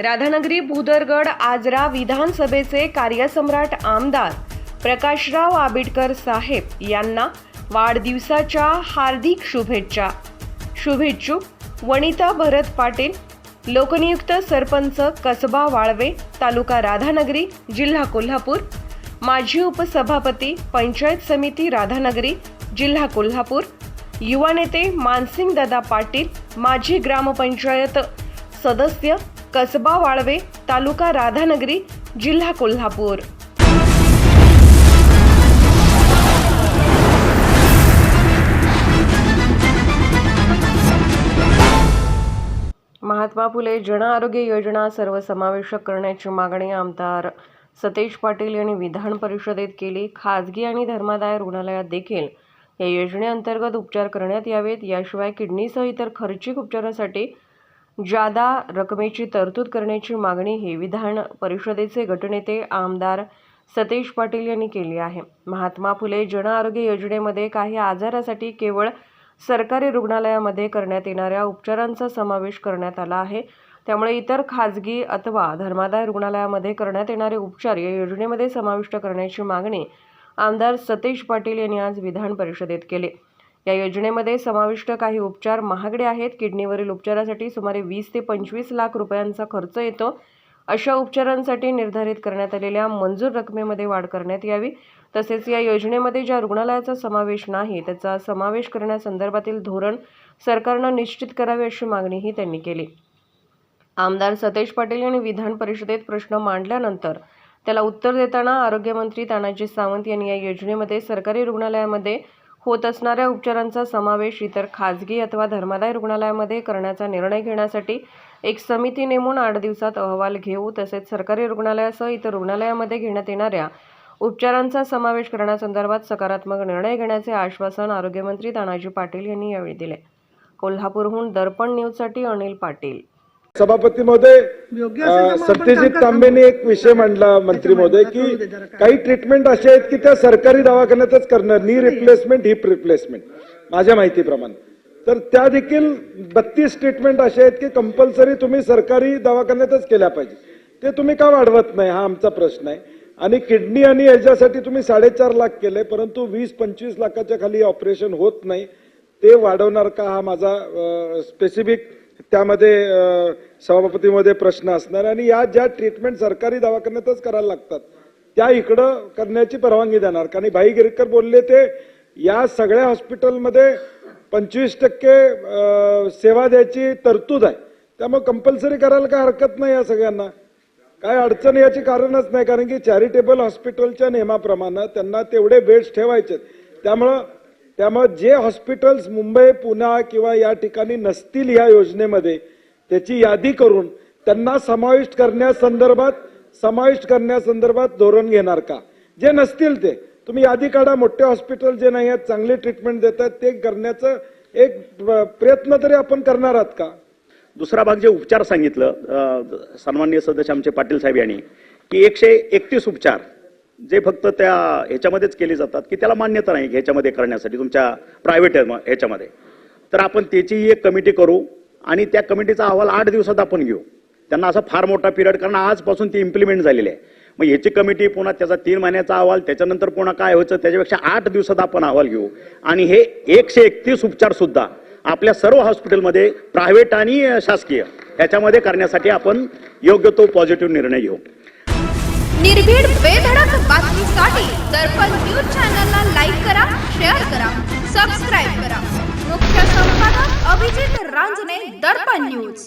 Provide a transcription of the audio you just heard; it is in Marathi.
राधानगरी भूदरगड आजरा विधानसभेचे कार्यसम्राट आमदार प्रकाशराव आबिटकर साहेब यांना वाढदिवसाच्या हार्दिक शुभेच्छा। शुभेच्छुक वनिता भरत पाटील, लोकनियुक्त सरपंच कसबा वाळवे, तालुका राधानगरी, जिल्हा कोल्हापूर, माजी उपसभापती पंचायत समिती राधानगरी, जिल्हा कोल्हापूर, युवा नेते मानसिंग दादा पाटील, माजी ग्रामपंचायत सदस्य कसबा वाळवे, तालुका राधानगरी, जिल्हा कोल्हापूर। महात्मा फुले जन आरोग्य योजना सर्वसमावेशक करण्याची मागणी आमदार सतेज पाटील यांनी विधान परिषदेत केली। खाजगी आणि धर्मादाय रुग्णालयात देखील या योजनेअंतर्गत उपचार करण्यात यावेत। याशिवाय किडनीसह इतर खर्चिक उपचारासाठी जादा रकमेची तरतूद करण्याची मागणीही विधान परिषदेचे गटनेते आमदार सतेज पाटील यांनी केली आहे। महात्मा फुले जन आरोग्य योजनेमध्ये काही आजारासाठी केवळ सरकारी रुग्णालयामध्ये करण्यात येणाऱ्या उपचारांचा समावेश करण्यात आला आहे। त्यामुळे इतर खाजगी अथवा धर्मादाय रुग्णालयामध्ये करण्यात येणारे उपचार या योजनेमध्ये समाविष्ट करण्याची मागणी आमदार सतेज पाटील यांनी आज विधान परिषदेत केली। या योजनेमध्ये समाविष्ट काही उपचार महागडे आहेत। किडनीवरील उपचारासाठी सुमारे 20 ते 25 लाख रुपयांचा खर्च येतो। अशा उपचारांसाठी निर्धारित करण्यात आलेल्या मंजूर रकमेमध्ये वाढ करण्यात यावी। तसेच या योजनेमध्ये ज्या रुग्णालयाचा समावेश नाही त्याचा समावेश करण्यासंदर्भातील धोरण सरकारने निश्चित करावे अशी मागणीही त्यांनी केली। आमदार सतेज पाटील यांनी विधान परिषदेत प्रश्न मांडल्यानंतर त्याला उत्तर देताना आरोग्यमंत्री तानाजी सावंत यांनी या योजनेमध्ये सरकारी रुग्णालयामध्ये होत असणाऱ्या उपचारांचा समावेश इतर खाजगी अथवा धर्मादाय रुग्णालयामध्ये करण्याचा निर्णय घेण्यासाठी एक समिती नेमून 8 दिवसात अहवाल घेऊ, तसेच सरकारी रुग्णालयासह इतर रुग्णालयामध्ये घेण्यात येणाऱ्या उपचारांचा समावेश करण्यासंदर्भात सकारात्मक निर्णय घेण्याचे आश्वासन आरोग्यमंत्री तानाजी पाटील यांनी यावेळी दिले। कोल्हापूरहून दर्पण न्यूजसाठी अनिल पाटील। सभापती महोदय, सत्यजित तांबेने एक विषय मांडला मंत्री महोदय की काही ट्रीटमेंट असे आहेत की त्या सरकारी दवाखान्यातच करणार, नी रिप्लेसमेंट हिप रिप्लेसमेंट माझ्या माहितीप्रमाणे, तर त्या देखील 32 ट्रीटमेंट असे आहेत की कंपल्सरी तुम्ही सरकारी दवाखान्यातच केल्या पाहिजे। ते तुम्ही का वाढवत नाही हा आमचा प्रश्न आहे। आणि किडनी आणि याच्यासाठी तुम्ही 4.5 लाख केले, परंतु 20-25 लाखाच्या खाली ऑपरेशन होत नाही, ते वाढवणार का हा माझा स्पेसिफिक त्यामध्ये सभापतीमध्ये प्रश्न असणार। आणि या ज्या ट्रीटमेंट सरकारी दवाखान्यातच करायला लागतात त्या इकडं करण्याची परवानगी देणार का? आणि भाई गिरकर बोलले ते या सगळ्या हॉस्पिटलमध्ये 25% सेवा द्यायची तरतूद आहे, त्यामुळे कंपल्सरी करायला काय हरकत नाही या सगळ्यांना, काय अडचण याची कारणच नाही। कारण की चॅरिटेबल हॉस्पिटलच्या नियमाप्रमाणे त्यांना तेवढे बेड्स ठेवायचे, त्यामुळे जे हॉस्पिटल्स मुंबई, पुणे किंवा या ठिकाणी नसतील या योजनेमध्ये त्याची यादी करून त्यांना समाविष्ट करण्यासंदर्भात धोरण घेणार का? जे नसतील ते तुम्ही यादी काढा, मोठे हॉस्पिटल जे नाही आहेत चांगले ट्रीटमेंट देतात ते करण्याचं एक प्रयत्न तरी आपण करणार आहात का? दुसरा भाग जे उपचार सांगितलं सन्माननीय सदस्य आमचे पाटील साहेब यांनी की 131 उपचार जे फक्त त्या ह्याच्यामध्येच केले जातात की त्याला मान्यता नाही ह्याच्यामध्ये करण्यासाठी तुमच्या प्रायव्हेट ह्याच्यामध्ये, तर आपण त्याची एक कमिटी करू आणि त्या कमिटीचा अहवाल 8 दिवसात आपण घेऊ। त्यांना असा फार मोठा पिरियड, कारण आजपासून ती इम्प्लिमेंट झालेली आहे, मग ह्याची कमिटी पुन्हा त्याचा 3 महिन्याचा अहवाल, त्याच्यानंतर पुन्हा काय व्हायचं त्याच्यापेक्षा 8 दिवसात आपण अहवाल घेऊ आणि हे 131 उपचार सुद्धा आपल्या सर्व हॉस्पिटलमध्ये प्रायव्हेट आणि शासकीय ह्याच्यामध्ये करण्यासाठी आपण योग्य तो पॉझिटिव्ह निर्णय घेऊ। निर्भीड बेधडक बातमीसाठी दर्पण न्यूज चॅनलला लाईक करा, शेअर करा, सबस्क्राईब करा। मुख्य संपादक अभिजित रांजणे, दर्पण न्यूज।